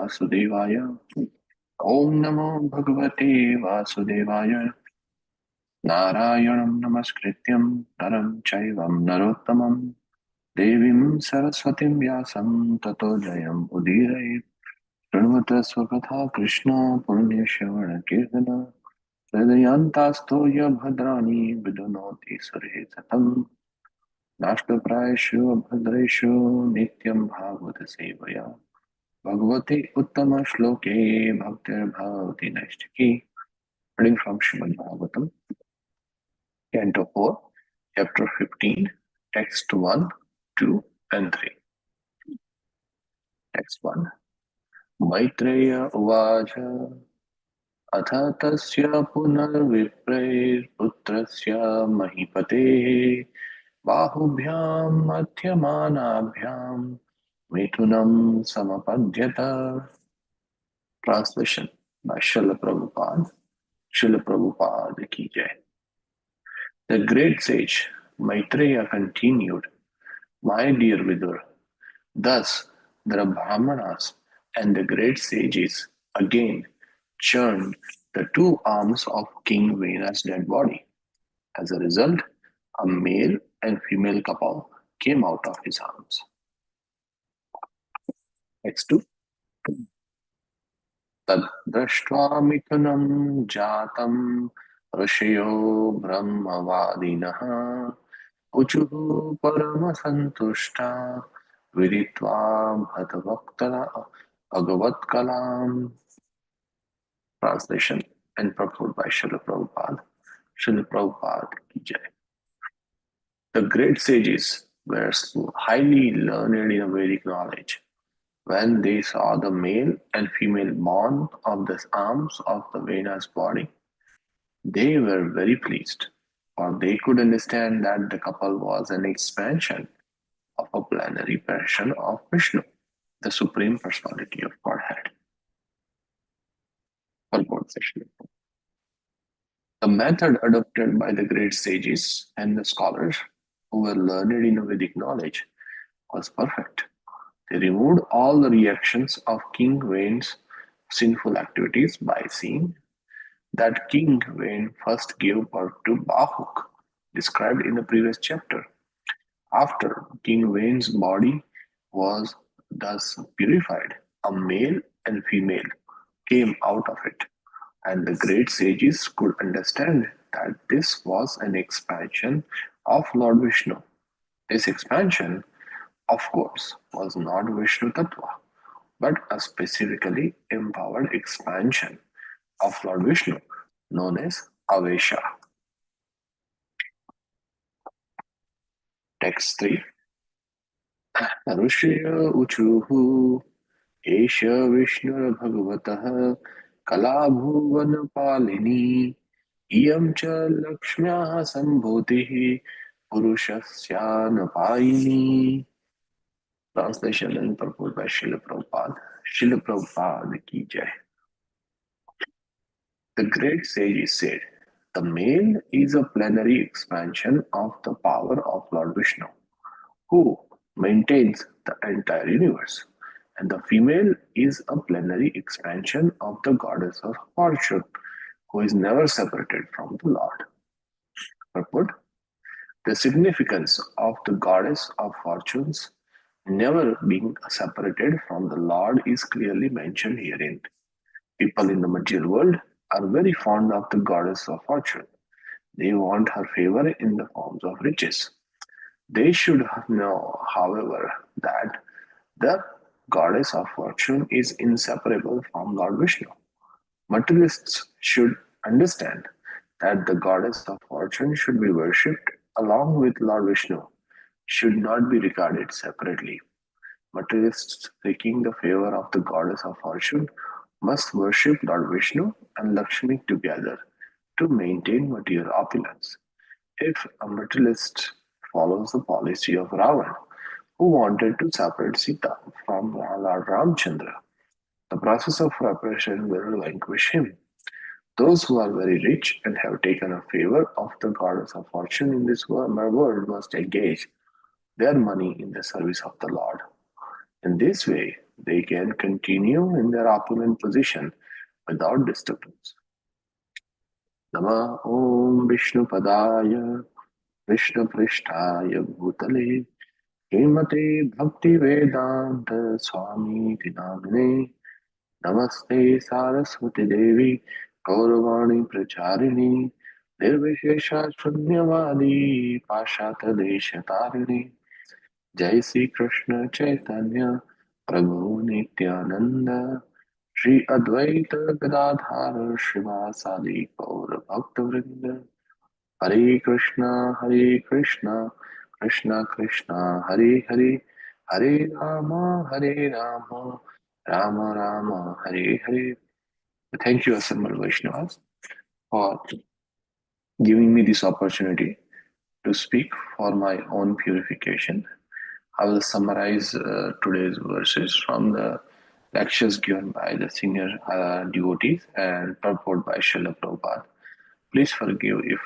Vasudevaya. Om Namo Bhagavate Vasudevaya. Narayanam Namaskrityam Naram Chaivam Narottamam Devim Saraswatim Vyasam Tato Jayam Udirayet. Pranvata Swakatha Krishna Purnyashavana Kirtana Hridayantasto Bhadrani Vidunoti Surhe Satam Nashtaprayashu Bhadreshu Nityam Bhagavata Sevaya Bhagavate Uttama Shloke Bhaktir Bhavati Naishtaki. Reading from Srimad Bhagavatam, Canto 4, Chapter 15, Text 1, 2, and 3. Text 1. Maitreya Uvacha अथ तस्य पुनर्विप्रैर्पुत्रस्य महीपतेः बाहुभ्यां मध्यमानाभ्यां मिथुनं समपद्यत. Translation by Srila Prabhupada. Srila Prabhupada ki jai. The great sage Maitreya continued, my dear Vidur, thus the Brahmanas and the great sages again churned the two arms of King Vena's dead body. As a result, a male and female couple came out of his arms. Next two. Tad drashtva mithunam jatam ऋषयो ब्रह्मवादिनः उचुः परमसन्तुष्टा विदित्वा भगवत्कलाम्. Translation and purport by Srila Prabhupada. Srila Prabhupada ki jai. The great sages were highly learned in Vedic knowledge. When they saw the male and female born of the arms of the Vena's body, they were very pleased, for they could understand that the couple was an expansion of a plenary version of Vishnu, the Supreme Personality of Godhead. The method adopted by the great sages and the scholars who were learned in Vedic knowledge was perfect. They removed all the reactions of King Vane's sinful activities by seeing that King Vane first gave birth to Bahuk, described in the previous chapter. After King Vane's body was thus purified, a male and female came out of it, and the great sages could understand that this was an expansion of Lord Vishnu. This expansion, of course, was not Vishnu Tattva, but a specifically empowered expansion of Lord Vishnu, known as Avesha. Text 3. Rushya Uchuhu Esha Vishnu Bhagavatah Kalabhuvan Palini Iyam cha Lakshmya Sambhutihi Purushasyanapayini. Translation and purport by Srila Prabhupada. Srila Prabhupada ki jai. The great sages said, the male is a plenary expansion of the power of Lord Vishnu, who maintains the entire universe, and the female is a plenary expansion of the goddess of fortune, who is never separated from the Lord. Purport: the significance of the goddess of fortunes never being separated from the Lord is clearly mentioned herein. People in the material world are very fond of the goddess of fortune. They want her favor in the forms of riches. They should know, however, that the goddess of fortune is inseparable from Lord Vishnu. Materialists should understand that the goddess of fortune should be worshipped along with Lord Vishnu, should not be regarded separately. Materialists seeking the favor of the goddess of fortune must worship Lord Vishnu and Lakshmi together to maintain material opulence. If a materialist follows the policy of Ravan, who wanted to separate Sita from Lord Ramchandra, the process of separation will vanquish him. Those who are very rich and have taken a favor of the goddess of fortune in this world must engage their money in the service of the Lord. In this way, they can continue in their opulent position without disturbance. Nama Om Vishnu Padaya Vishnu Prishtaya Bhutale Hemate Bhakti Vedanta Swami Tinamine Namaste Saraswati Devi Gauravani Pracharini Nirvishesha Shunyavadi Pashata Deshatarini Jai Sri Krishna Chaitanya Prabhu Nityananda Shri Advaita Gadadhara Srivasadi Gaura Bhaktavrinda Hare Krishna Krishna Krishna Hare Hare Hare Rama Rama Rama Hare Hare. Thank you, Assembled Vaishnavas, for giving me this opportunity to speak for my own purification. I will summarize today's verses from the lectures given by the senior devotees and purport by Srila Prabhupada. Please forgive if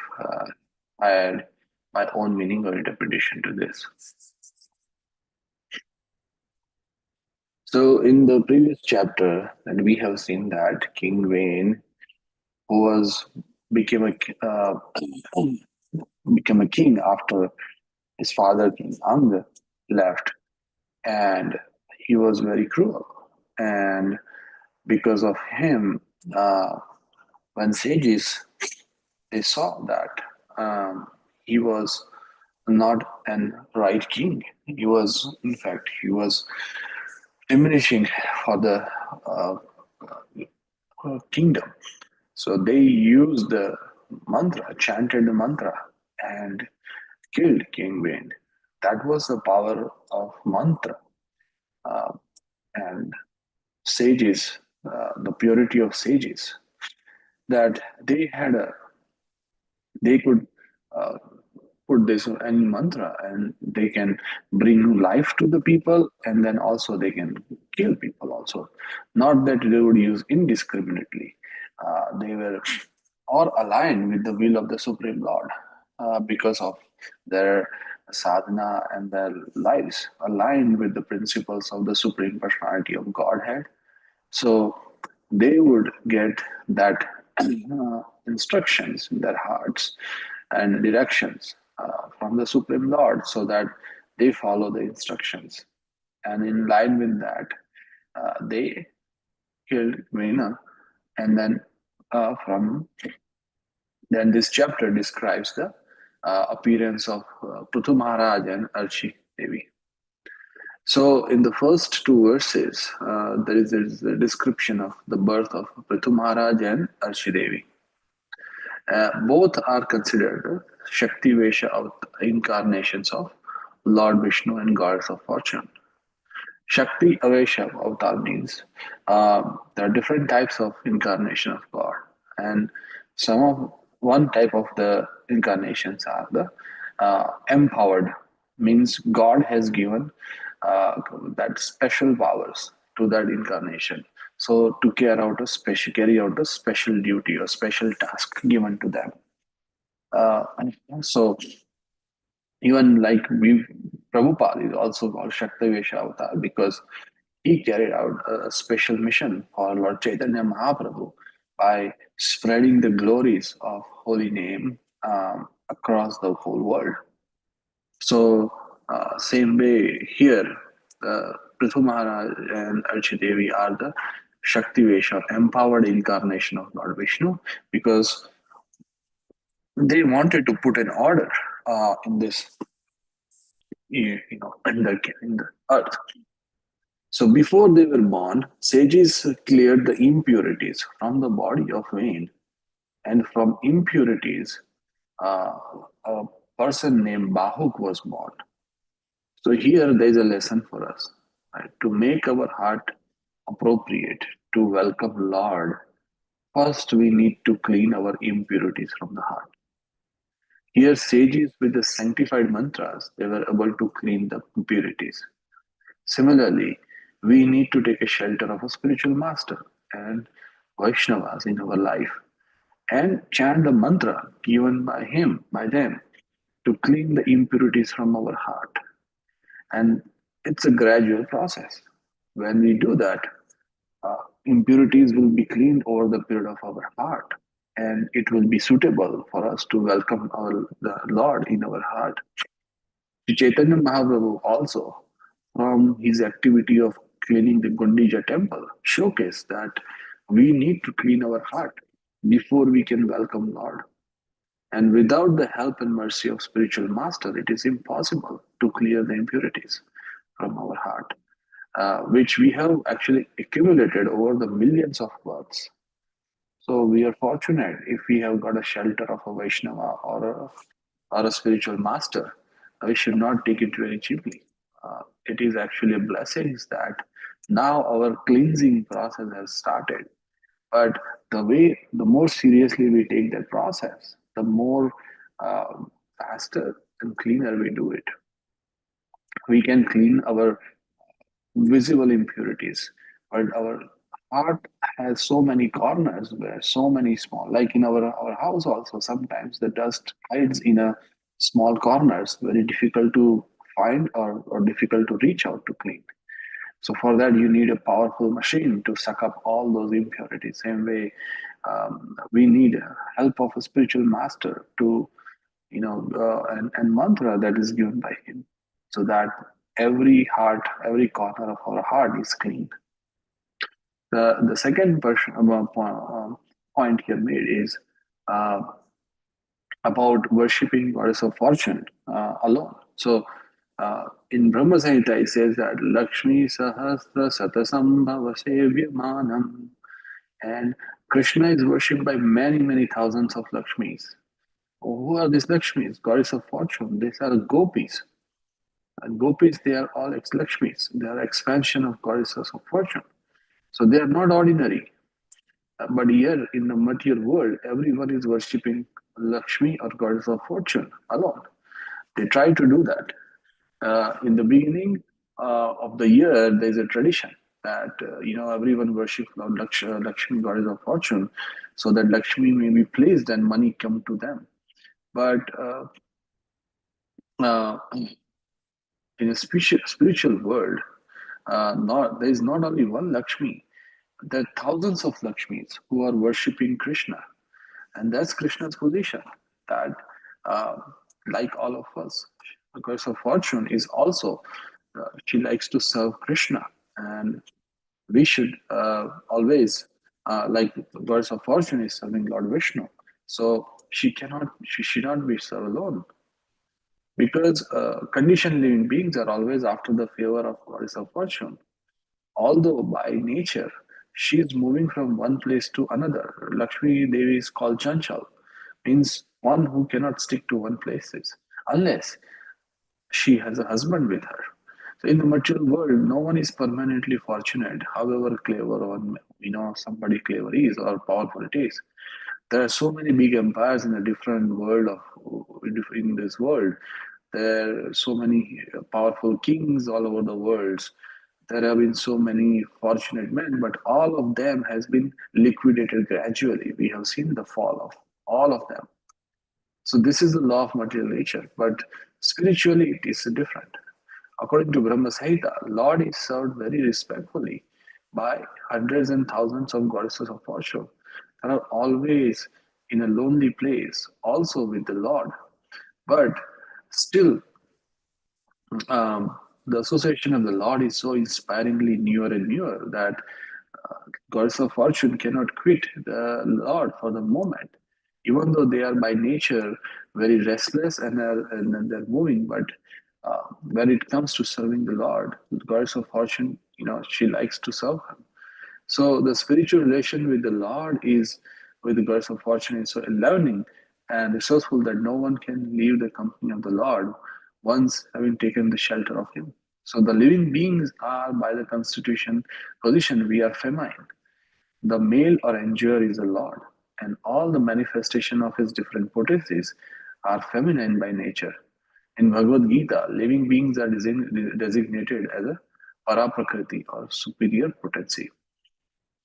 I add my own meaning or interpretation to this. So, in the previous chapter, and we have seen that King Vane, who was became a became a king after his father King Ang left, and he was very cruel. And because of him, when sages they saw that he was not an right king, he was in fact he was diminishing for the uh, kingdom. So they used the mantra, chanted the mantra, and killed King Vane. That was the power of mantra uh, and sages, the purity of sages. That they could uh, put this any mantra and they can bring life to the people, and then also they can kill people also. Not that they would use indiscriminately. They were or aligned with the will of the Supreme Lord because of their sadhana and their lives aligned with the principles of the Supreme Personality of Godhead. So they would get that instructions in their hearts and directions from the Supreme Lord so that they follow the instructions. And in line with that, they killed Vena. And from then this chapter describes the appearance of Prithu Maharaj and Archi Devi. So, in the first two verses, there is a description of the birth of Prithu Maharaj and Archi Devi. Both are considered Shakti Vesha incarnations of Lord Vishnu and Goddess of Fortune. Shakti Avesha avatar means there are different types of incarnation of God, and some of one type of the incarnations are the empowered, means God has given that special powers to that incarnation. So to carry out a special duty or special task given to them. So even like we, Prabhupada is also called Shaktavesha Avatar because he carried out a special mission for Lord Chaitanya Mahaprabhu by spreading the glories of holy name across the whole world. So, same way here, Prithu Maharaj and Archi Devi are the Shakti Vesha, empowered incarnation of Lord Vishnu, because they wanted to put an order in this, in the earth. So before they were born, sages cleared the impurities from the body of Vain, and from impurities, uh, a person named Bahuk was born. So here there is a lesson for us, right? To make our heart appropriate to welcome Lord, first we need to clean our impurities from the heart. Here, sages with the sanctified mantras, they were able to clean the impurities. Similarly, we need to take a shelter of a spiritual master and Vaishnavas in our life and chant the mantra given by him, by them, to clean the impurities from our heart. And it's a gradual process. When we do that, impurities will be cleaned over the period of our heart, and it will be suitable for us to welcome the Lord in our heart. Sri Chaitanya Mahaprabhu also, from his activity of cleaning the Gundija temple, showcased that we need to clean our heart before we can welcome Lord. And without the help and mercy of spiritual master, it is impossible to clear the impurities from our heart, which we have actually accumulated over the millions of births. So we are fortunate if we have got a shelter of a Vaishnava or a spiritual master. We should not take it very cheaply. It is actually a blessing that now our cleansing process has started. But the more seriously we take that process, the more uh, faster and cleaner we do it. We can clean our visible impurities, but our heart has so many corners where so many small, like in our house also, sometimes the dust hides in a small corners, very difficult to find or difficult to reach out to clean. So for that you need a powerful machine to suck up all those impurities. Same way, we need help of a spiritual master to, and mantra that is given by him, so that every corner of our heart is clean. The second point here made is uh, about worshipping goddess of fortune alone. So in Brahma Samhita, it says that Lakshmi Sahasra Satasambhava Sevyamanam, and Krishna is worshipped by many thousands of Lakshmis. Who are these Lakshmis? Goddess of fortune. These are gopis. And gopis, they are all ex-Lakshmis. They are expansion of goddesses of fortune. So they are not ordinary. But here in the material world, everyone is worshipping Lakshmi or goddess of fortune alone. They try to do that. In the beginning of the year, there's a tradition that everyone worships Lord Lakshmi, goddess of fortune, so that Lakshmi may be pleased and money come to them. But uh, in a spiritual world, there is not only one Lakshmi. There are thousands of Lakshmis who are worshipping Krishna, and that's Krishna's position. That, uh, like all of us, the goddess of fortune is also, she likes to serve Krishna, and we should always, like the goddess of fortune is serving Lord Vishnu. So she should not be served alone, because conditioned living beings are always after the favor of goddess of fortune. Although by nature she is moving from one place to another. Lakshmi Devi is called Chanchal, means one who cannot stick to one place, unless she has a husband with her. So in the material world, no one is permanently fortunate, however clever one somebody clever is or powerful it is. There are so many big empires in a different world of in this world. There are so many powerful kings all over the world. There have been so many fortunate men, but all of them has been liquidated gradually. We have seen the fall of all of them. So this is the law of material nature, but spiritually it is different. According to Brahma Samhita, Lord is served very respectfully by hundreds and thousands of goddesses of fortune that are always in a lonely place, also with the Lord. But still, the association of the Lord is so inspiringly newer and newer that gods of fortune cannot quit the Lord for the moment, even though they are by nature very restless and they're moving. But when it comes to serving the Lord, the goddess of fortune, she likes to serve Him. So the spiritual relation with the Lord is with the goddess of fortune is so enlivening and resourceful that no one can leave the company of the Lord once having taken the shelter of Him. So the living beings are by the constitution position, we are feminine. The male or enjoyer is the Lord, and all the manifestation of his different potencies are feminine by nature. In Bhagavad Gita, living beings are designated as a paraprakriti or superior potency.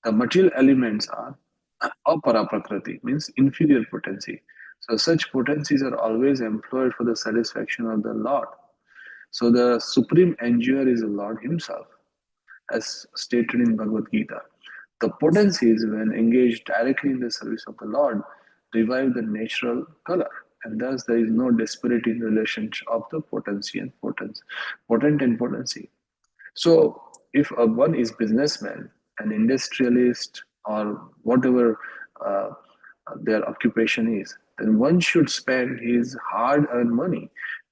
The material elements are aparaprakriti, means inferior potency. So such potencies are always employed for the satisfaction of the Lord. So the supreme enjoyer is the Lord Himself. as stated in Bhagavad Gita. The potencies, when engaged directly in the service of the Lord, revive the natural color, and thus there is no disparity in relationship of the potency and potent and potency. So, if one is businessman, an industrialist, or whatever uh, their occupation is, then one should spend his hard-earned money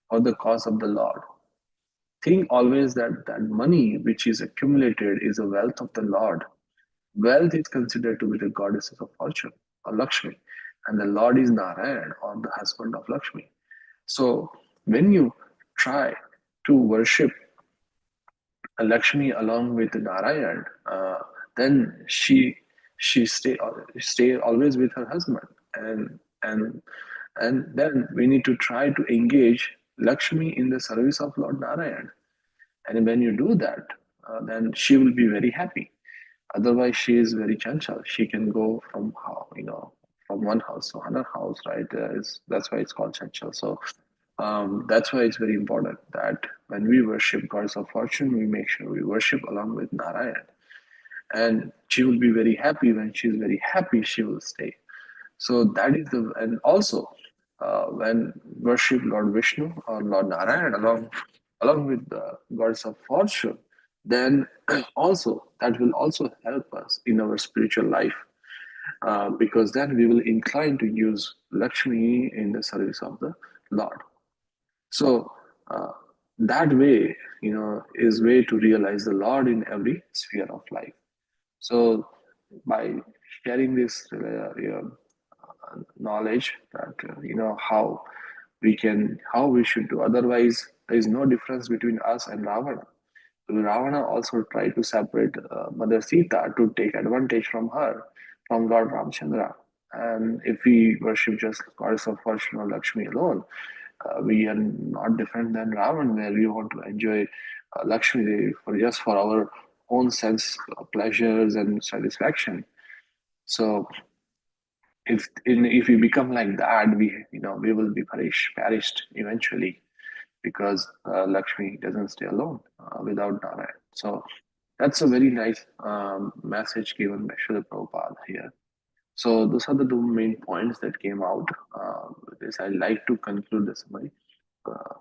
for the cause of the Lord. Think always that that money which is accumulated is a wealth of the Lord. Wealth is considered to be the goddesses of fortune, or Lakshmi, and the Lord is Narayan, or the husband of Lakshmi. So when you try to worship Lakshmi along with Narayan, then she stay always with her husband, and and then we need to try to engage Lakshmi in the service of Lord Narayan. And when you do that, then she will be very happy. Otherwise, she is very chanchal. She can go from how from one house to another house, right? That's why it's called chanchal. So that's why it's very important that when we worship gods of fortune, we make sure we worship along with Narayan. And she will be very happy. When she's very happy, she will stay. So that is the, and also when worship Lord Vishnu or Lord Narayan along with the gods of fortune, then also that will also help us in our spiritual life, because then we will incline to use Lakshmi in the service of the Lord. So uh, that way, is way to realize the Lord in every sphere of life. So by sharing this knowledge that how we should do. Otherwise, there is no difference between us and Ravana. So Ravana also tried to separate Mother Sita to take advantage from her, from Lord Ramchandra. And if we worship just goddess of fortune or Lakshmi alone, we are not different than Ravan, where we want to enjoy Lakshmi Devi for just for our own sense pleasures and satisfaction. So if we become like that, we will be perished eventually, because Lakshmi doesn't stay alone without Narayan. So that's a very nice message given by Srila Prabhupada here. So those are the two main points that came out. With this, I'd like to conclude the summary. Uh,